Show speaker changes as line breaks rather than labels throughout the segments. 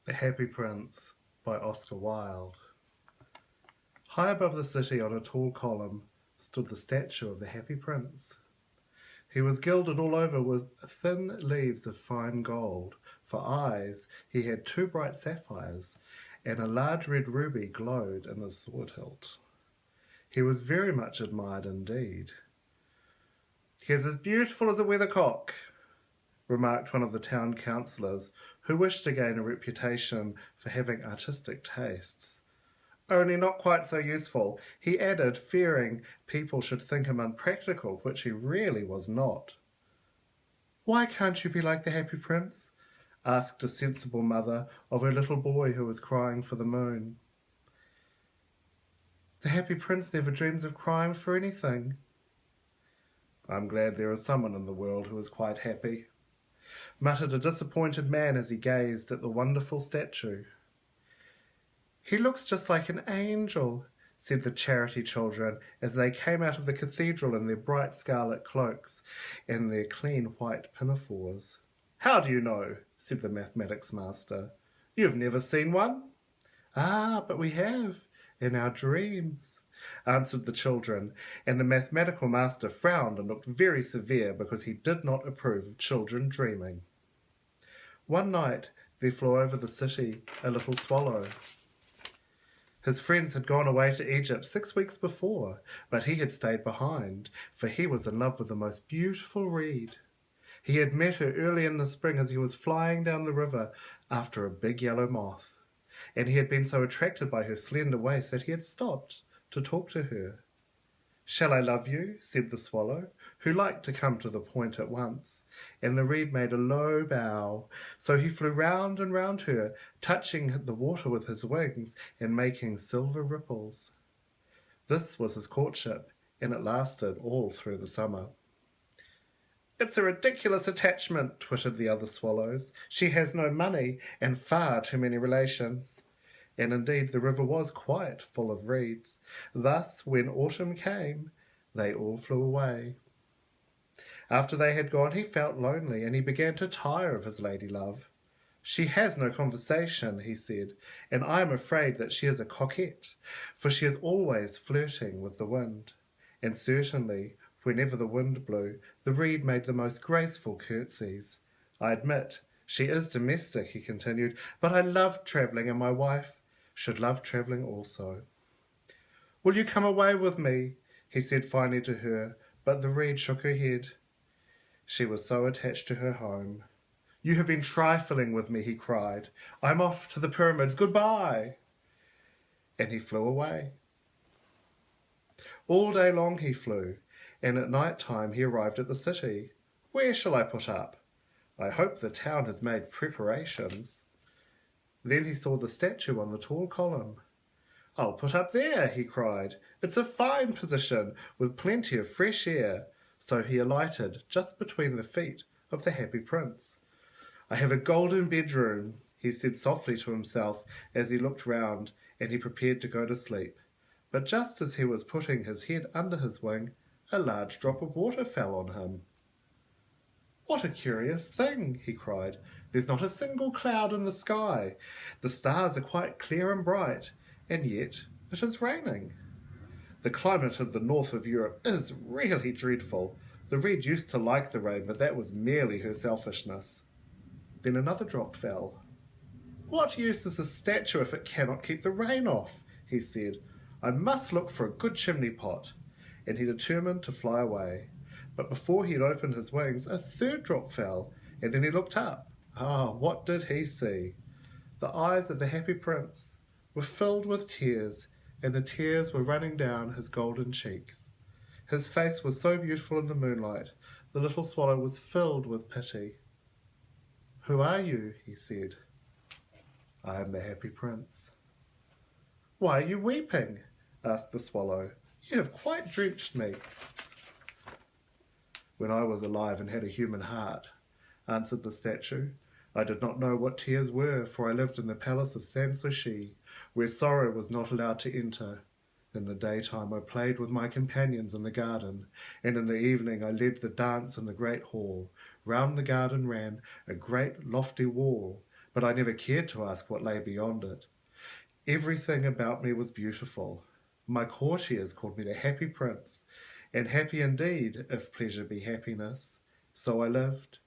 The Happy Prince by Oscar Wilde. High above the city on a tall column stood the statue of the Happy Prince. He was gilded all over with thin leaves of fine gold. For eyes he had two bright sapphires, and a large red ruby glowed in his sword hilt. He was very much admired indeed. "He is as beautiful as a weathercock," remarked one of the town councillors, who wished to gain a reputation for having artistic tastes. "Only not quite so useful," he added, fearing people should think him unpractical, which he really was not. "Why can't you be like the Happy Prince?" asked a sensible mother of her little boy who was crying for the moon. "The Happy Prince never dreams of crying for anything." "I'm glad there is someone in the world who is quite happy," muttered a disappointed man as he gazed at the wonderful statue. "He looks just like an angel," said the charity children as they came out of the cathedral in their bright scarlet cloaks and their clean white pinafores. "How do you know?" said the mathematics master. "You've never seen one?" "Ah, but we have, in our dreams," answered the children, and the mathematical master frowned and looked very severe because he did not approve of children dreaming. One night there flew over the city a little swallow. His friends had gone away to Egypt 6 weeks before, but he had stayed behind, for he was in love with the most beautiful reed. He had met her early in the spring as he was flying down the river after a big yellow moth, and he had been so attracted by her slender waist that he had stopped to talk to her. "Shall I love you?" said the swallow, who liked to come to the point at once, and the reed made a low bow, so he flew round and round her, touching the water with his wings and making silver ripples. This was his courtship, and it lasted all through the summer. "It's a ridiculous attachment," twittered the other swallows. "She has no money and far too many relations." And indeed the river was quite full of reeds. Thus, when autumn came, they all flew away. After they had gone, he felt lonely, and he began to tire of his lady love. "She has no conversation," he said, "and I am afraid that she is a coquette, for she is always flirting with the wind." And certainly, whenever the wind blew, the reed made the most graceful curtsies. "I admit she is domestic," he continued, "but I love travelling, and my wife should love travelling also." "Will you come away with me?" he said finally to her, but the reed shook her head. She was so attached to her home. "You have been trifling with me," he cried. "I'm off to the pyramids. Goodbye." And he flew away. All day long he flew, and at night time he arrived at the city. "Where shall I put up? I hope the town has made preparations." Then he saw the statue on the tall column. "I'll put up there," he cried. "It's a fine position, with plenty of fresh air." So he alighted just between the feet of the Happy Prince. "I have a golden bedroom," he said softly to himself as he looked round, and he prepared to go to sleep. But just as he was putting his head under his wing, a large drop of water fell on him. "What a curious thing!" he cried. "There's not a single cloud in the sky. The stars are quite clear and bright, and yet it is raining. The climate of the north of Europe is really dreadful. The reed used to like the rain, but that was merely her selfishness." Then another drop fell. "What use is a statue if it cannot keep the rain off?" he said. "I must look for a good chimney pot." And he determined to fly away. But before he had opened his wings, a third drop fell, and then he looked up. Ah, what did he see? The eyes of the Happy Prince were filled with tears, and the tears were running down his golden cheeks. His face was so beautiful in the moonlight, the little swallow was filled with pity. "Who are you?" he said. "I am the Happy Prince." "Why are you weeping?" asked the swallow. "You have quite drenched me." "When I was alive and had a human heart," answered the statue, "I did not know what tears were, for I lived in the palace of Sanssouci, where sorrow was not allowed to enter. In the daytime I played with my companions in the garden, and in the evening I led the dance in the great hall. Round the garden ran a great lofty wall, but I never cared to ask what lay beyond it. Everything about me was beautiful. My courtiers called me the Happy Prince, and happy indeed, if pleasure be happiness. So I lived,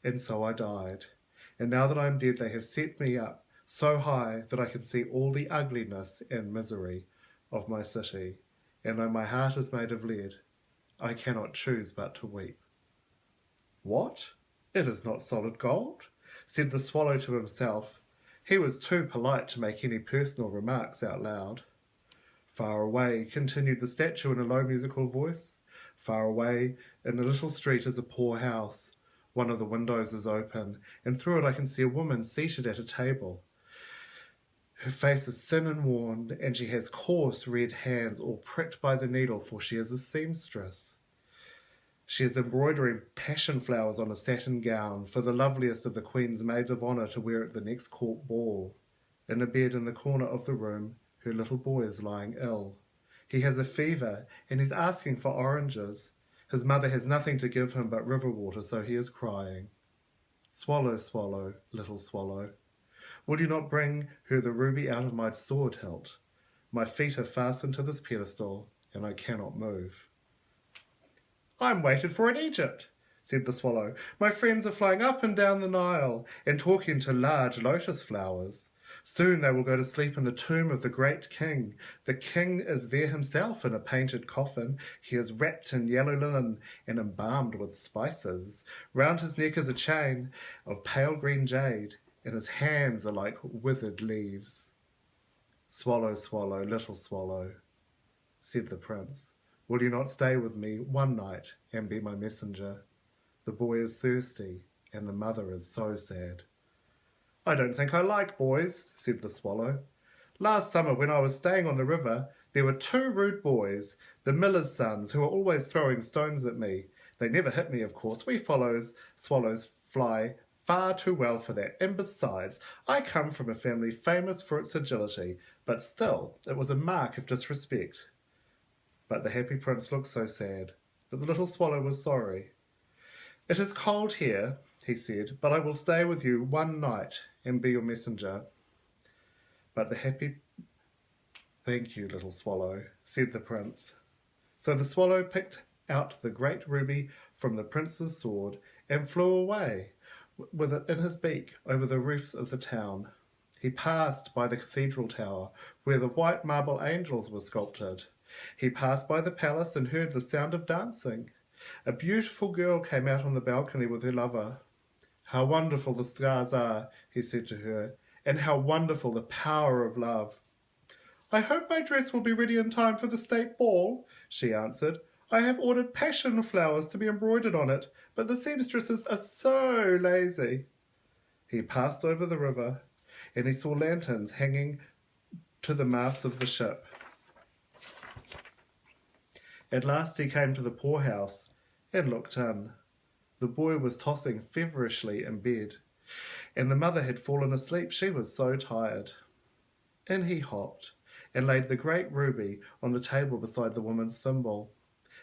and so I died. And now that I am dead, they have set me up so high that I can see all the ugliness and misery of my city. And though my heart is made of lead, I cannot choose but to weep. What? It is not solid gold, said the swallow to himself. He was too polite to make any personal remarks out loud. Far away, continued the statue in a low musical voice, far away in a little street is a poor house. One of the windows is open, and through it I can see a woman seated at a table. Her face is thin and worn, and she has coarse red hands all pricked by the needle, for she is a seamstress. She is embroidering passion flowers on a satin gown for the loveliest of the Queen's maids of honour to wear at the next court ball. In a bed in the corner of the room, her little boy is lying ill. He has a fever, and he's asking for oranges. His mother has nothing to give him but river water, so he is crying. Swallow, swallow, little swallow, will you not bring her the ruby out of my sword hilt? My feet are fastened to this pedestal, and I cannot move. I am waited for in Egypt, said the swallow. My friends are flying up and down the Nile and talking to large lotus flowers. Soon they will go to sleep in the tomb of the great king. The king is there himself in a painted coffin. He is wrapped in yellow linen and embalmed with spices. Round his neck is a chain of pale green jade, and his hands are like withered leaves. Swallow, swallow, little swallow, said the prince, will you not stay with me one night and be my messenger? The boy is thirsty, and the mother is so sad. I don't think I like boys, said the swallow. Last summer, when I was staying on the river, there were 2 rude boys, the miller's sons, who were always throwing stones at me. They never hit me, of course. We swallows fly far too well for that. And besides, I come from a family famous for its agility, but still, it was a mark of disrespect. But the happy prince looked so sad that the little swallow was sorry. It is cold here, he said, but I will stay with you one night and be your messenger. But the happy... Thank you, little swallow, said the prince. So the swallow picked out the great ruby from the prince's sword and flew away with it in his beak over the roofs of the town. He passed by the cathedral tower where the white marble angels were sculpted. He passed by the palace and heard the sound of dancing. A beautiful girl came out on the balcony with her lover. How wonderful the stars are, he said to her, and how wonderful the power of love. I hope my dress will be ready in time for the state ball, she answered. I have ordered passion flowers to be embroidered on it, but the seamstresses are so lazy. He passed over the river, and he saw lanterns hanging to the masts of the ship. At last he came to the poorhouse and looked in. The boy was tossing feverishly in bed, and the mother had fallen asleep. She was so tired. In he hopped and laid the great ruby on the table beside the woman's thimble.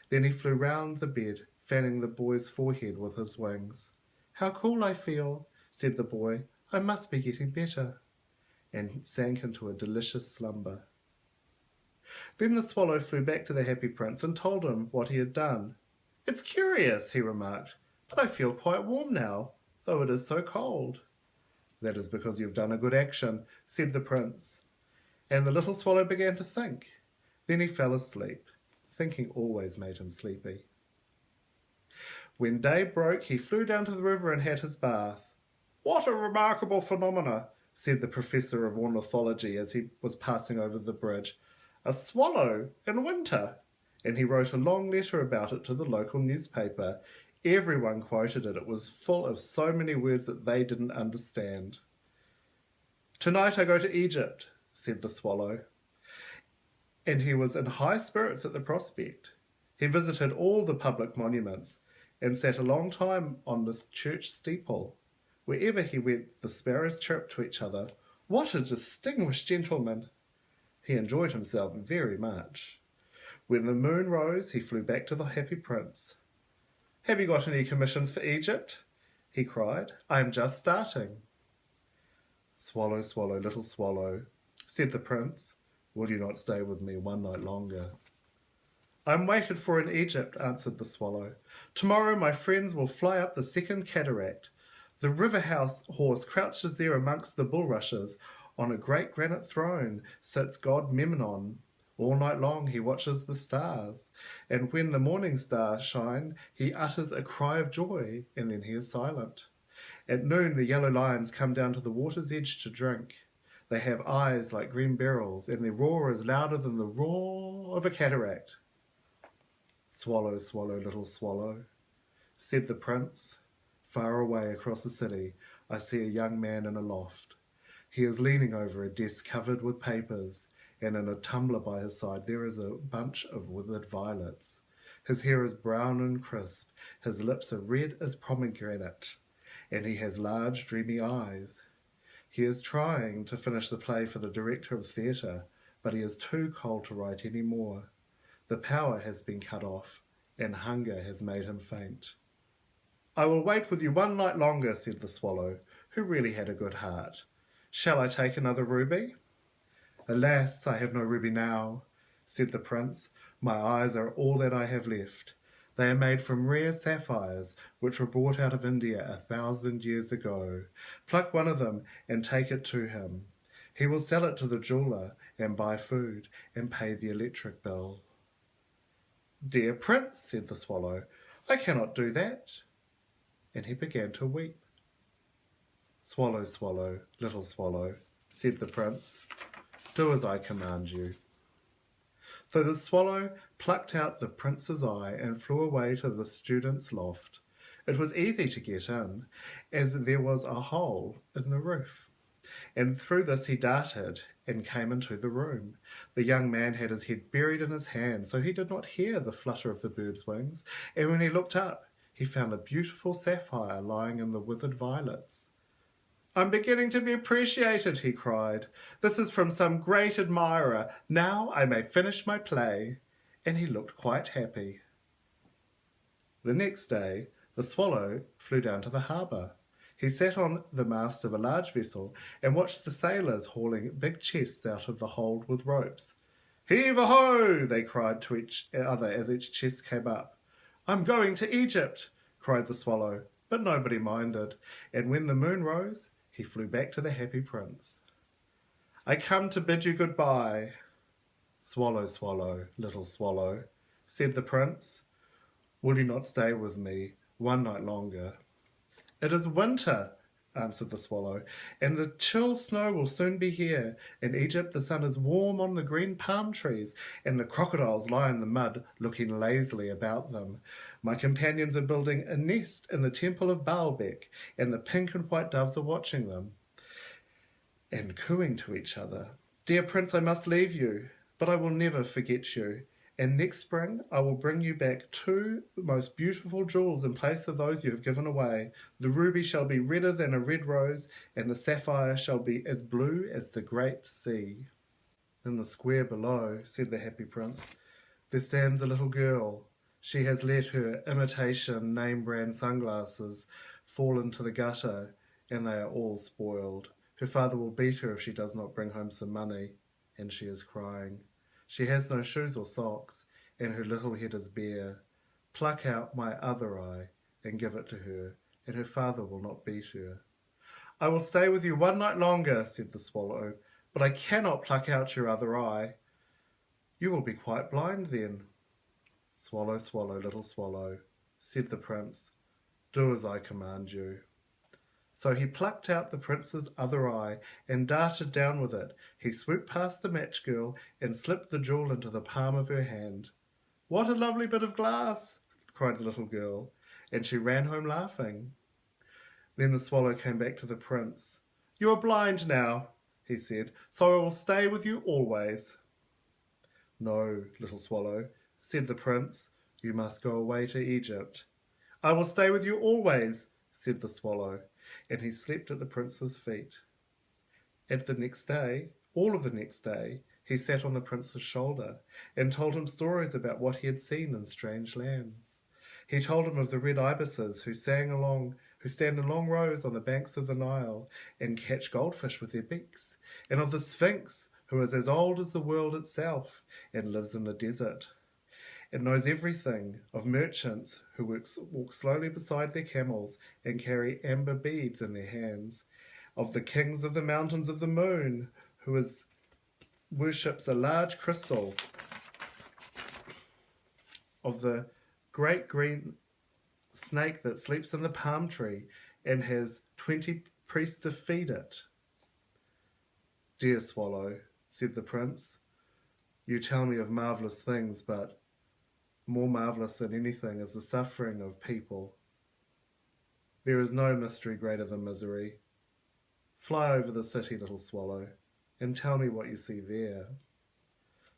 Then he flew round the bed, fanning the boy's forehead with his wings. How cool I feel, said the boy. I must be getting better, and sank into a delicious slumber. Then the swallow flew back to the happy prince and told him what he had done. It's curious, he remarked, but I feel quite warm now, though it is so cold. That is because you've done a good action, said the prince. And the little swallow began to think. Then he fell asleep. Thinking always made him sleepy. When day broke, he flew down to the river and had his bath. What a remarkable phenomena, said the professor of ornithology as he was passing over the bridge. A swallow in winter. And he wrote a long letter about it to the local newspaper. Everyone quoted it. It was full of so many words that they didn't understand. Tonight I go to Egypt, said the swallow. And he was in high spirits at the prospect. He visited all the public monuments and sat a long time on this church steeple. Wherever he went, the sparrows chirped to each other. What a distinguished gentleman! He enjoyed himself very much. When the moon rose, he flew back to the happy prince. Have you got any commissions for Egypt? He cried. I am just starting. Swallow, swallow, little swallow, said the prince, will you not stay with me one night longer? I am waited for in Egypt, answered the swallow. Tomorrow my friends will fly up the second cataract. The river house horse crouches there amongst the bulrushes. On a great granite throne sits god Memnon. All night long he watches the stars, and when the morning stars shine, he utters a cry of joy, and then he is silent. At noon the yellow lions come down to the water's edge to drink. They have eyes like green beryls, and their roar is louder than the roar of a cataract. Swallow, swallow, little swallow, said the prince. Far away across the city I see a young man in a loft. He is leaning over a desk covered with papers, and in a tumbler by his side there is a bunch of withered violets. His hair is brown and crisp, his lips are red as pomegranate, and he has large dreamy eyes. He is trying to finish the play for the director of theatre, but he is too cold to write any more. The power has been cut off, and hunger has made him faint. I will wait with you one night longer, said the swallow, who really had a good heart. Shall I take another ruby? Alas, I have no ruby now, said the prince. My eyes are all that I have left. They are made from rare sapphires, which were brought out of India 1,000 years ago. Pluck one of them and take it to him. He will sell it to the jeweller and buy food and pay the electric bill. Dear prince, said the swallow, I cannot do that. And he began to weep. Swallow, swallow, little swallow, said the prince, do as I command you. So the swallow plucked out the prince's eye and flew away to the student's loft. It was easy to get in, as there was a hole in the roof, and through this he darted and came into the room. The young man had his head buried in his hand, so he did not hear the flutter of the bird's wings, and when he looked up, he found a beautiful sapphire lying in the withered violets. I'm beginning to be appreciated, he cried. This is from some great admirer. Now I may finish my play. And he looked quite happy. The next day, the swallow flew down to the harbour. He sat on the mast of a large vessel and watched the sailors hauling big chests out of the hold with ropes. Heave-a-ho! They cried to each other as each chest came up. I'm going to Egypt, cried the swallow, but nobody minded, and when the moon rose, he flew back to the happy prince. I come to bid you goodbye. Swallow, swallow, little swallow, said the prince. Will you not stay with me one night longer? It is winter, answered the swallow, and the chill snow will soon be here. In Egypt the sun is warm on the green palm trees, and the crocodiles lie in the mud, looking lazily about them. My companions are building a nest in the temple of Baalbek, and the pink and white doves are watching them and cooing to each other. Dear prince, I must leave you, but I will never forget you. And next spring I will bring you back 2 most beautiful jewels in place of those you have given away. The ruby shall be redder than a red rose, and the sapphire shall be as blue as the great sea. In the square below, said the happy prince, there stands a little girl. She has let her imitation name-brand sunglasses fall into the gutter, and they are all spoiled. Her father will beat her if she does not bring home some money, and she is crying. She has no shoes or socks, and her little head is bare. Pluck out my other eye and give it to her, and her father will not beat her. I will stay with you one night longer, said the swallow, but I cannot pluck out your other eye. You will be quite blind then. Swallow, swallow, little swallow, said the prince, do as I command you. So he plucked out the prince's other eye and darted down with it. He swooped past the match girl and slipped the jewel into the palm of her hand. What a lovely bit of glass, cried the little girl, and she ran home laughing. Then the swallow came back to the prince. You are blind now, he said, so I will stay with you always. No, little swallow, said the prince, you must go away to Egypt. I will stay with you always, said the swallow, and he slept at the prince's feet. All of the next day, he sat on the prince's shoulder and told him stories about what he had seen in strange lands. He told him of the red ibises who who stand in long rows on the banks of the Nile and catch goldfish with their beaks, and of the Sphinx, who is as old as the world itself and lives in the desert. It knows everything of merchants who walk slowly beside their camels and carry amber beads in their hands, of the kings of the mountains of the moon, who worships a large crystal, of the great green snake that sleeps in the palm tree and has 20 priests to feed it. Dear Swallow, said the prince, you tell me of marvellous things, but more marvellous than anything is the suffering of people. There is no mystery greater than misery. Fly over the city, little swallow, and tell me what you see there.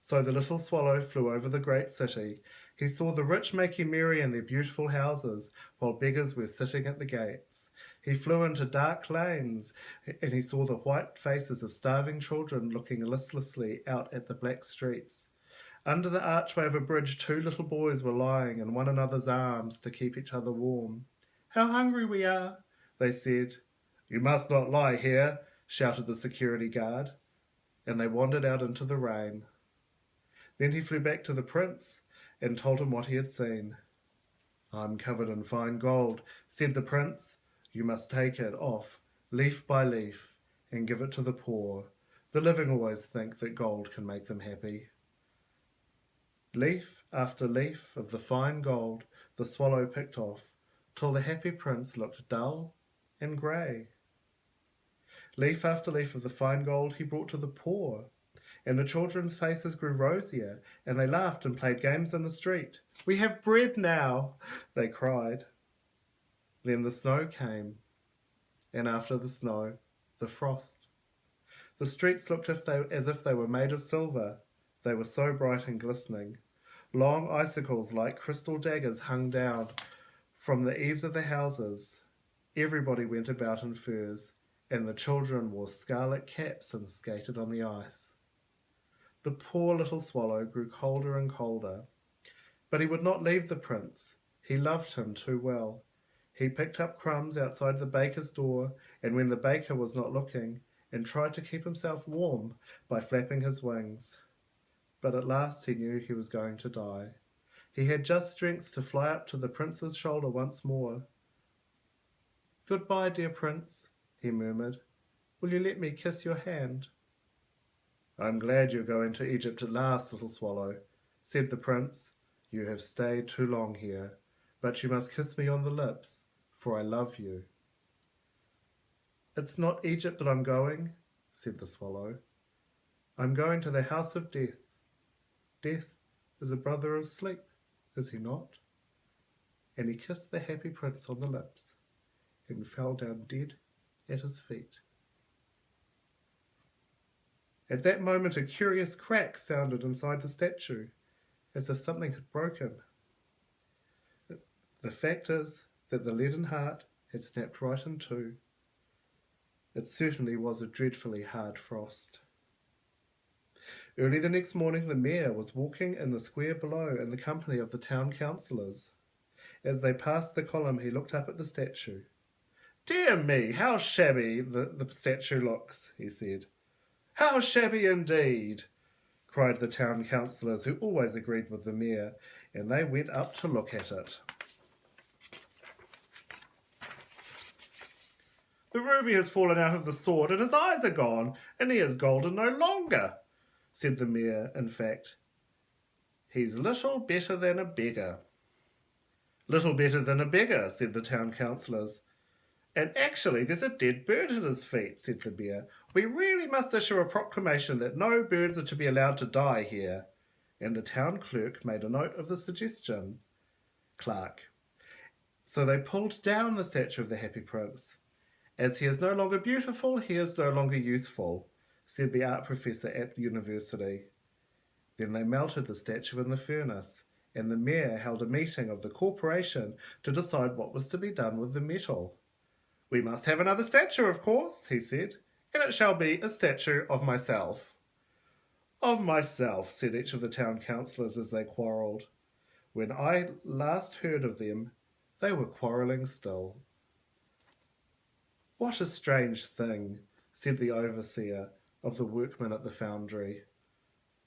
So the little swallow flew over the great city. He saw the rich making merry in their beautiful houses, while beggars were sitting at the gates. He flew into dark lanes, and he saw the white faces of starving children looking listlessly out at the black streets. Under the archway of a bridge, 2 little boys were lying in one another's arms to keep each other warm. How hungry we are, they said. You must not lie here, shouted the security guard, and they wandered out into the rain. Then he flew back to the prince and told him what he had seen. I'm covered in fine gold, said the prince. You must take it off, leaf by leaf, and give it to the poor. The living always think that gold can make them happy. Leaf after leaf of the fine gold the swallow picked off, till the happy prince looked dull and grey. Leaf after leaf of the fine gold he brought to the poor, and the children's faces grew rosier, and they laughed and played games in the street. We have bread now, they cried. Then the snow came, and after the snow, the frost. The streets looked as if they were made of silver. They were so bright and glistening. Long icicles like crystal daggers hung down from the eaves of the houses. Everybody went about in furs, and the children wore scarlet caps and skated on the ice. The poor little swallow grew colder and colder, but he would not leave the prince. He loved him too well. He picked up crumbs outside the baker's door, and when the baker was not looking, and tried to keep himself warm by flapping his wings. But at last he knew he was going to die. He had just strength to fly up to the prince's shoulder once more. Goodbye, dear prince, he murmured. Will you let me kiss your hand? I'm glad you're going to Egypt at last, little swallow, said the prince. You have stayed too long here, but you must kiss me on the lips, for I love you. It's not Egypt that I'm going, said the swallow. I'm going to the house of death. Death is a brother of sleep, is he not? And he kissed the happy prince on the lips and fell down dead at his feet. At that moment a curious crack sounded inside the statue, as if something had broken. The fact is that the leaden heart had snapped right in two. It certainly was a dreadfully hard frost. Early the next morning the mayor was walking in the square below in the company of the town councillors. As they passed the column he looked up at the statue. Dear me, how shabby the statue looks, he said. How shabby indeed, cried the town councillors, who always agreed with the mayor, and they went up to look at it. The ruby has fallen out of the sword, and his eyes are gone, and he is golden no longer, said the mayor. In fact, he's little better than a beggar. Little better than a beggar, said the town councillors. And actually, there's a dead bird at his feet, said the mayor. We really must issue a proclamation that no birds are to be allowed to die here. And the town clerk made a note of the suggestion. So they pulled down the statue of the Happy Prince. As he is no longer beautiful, he is no longer useful, said the art professor at the university. Then they melted the statue in the furnace, and the mayor held a meeting of the corporation to decide what was to be done with the metal. We must have another statue, of course, he said, and it shall be a statue of myself. Of myself, said each of the town councillors as they quarrelled. When I last heard of them, they were quarrelling still. What a strange thing, said the overseer of the workmen at the foundry.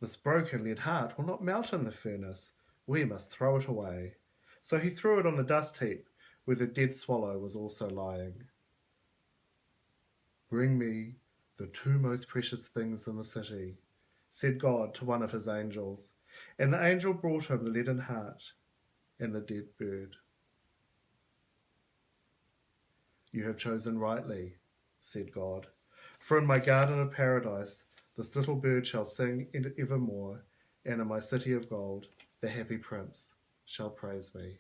This broken lead heart will not melt in the furnace. We must throw it away. So he threw it on the dust heap, where the dead swallow was also lying. Bring me the two most precious things in the city, said God to one of his angels, and the angel brought him the leaden heart and the dead bird. You have chosen rightly, said God, for in my garden of paradise this little bird shall sing evermore, and in my city of gold the happy prince shall praise me.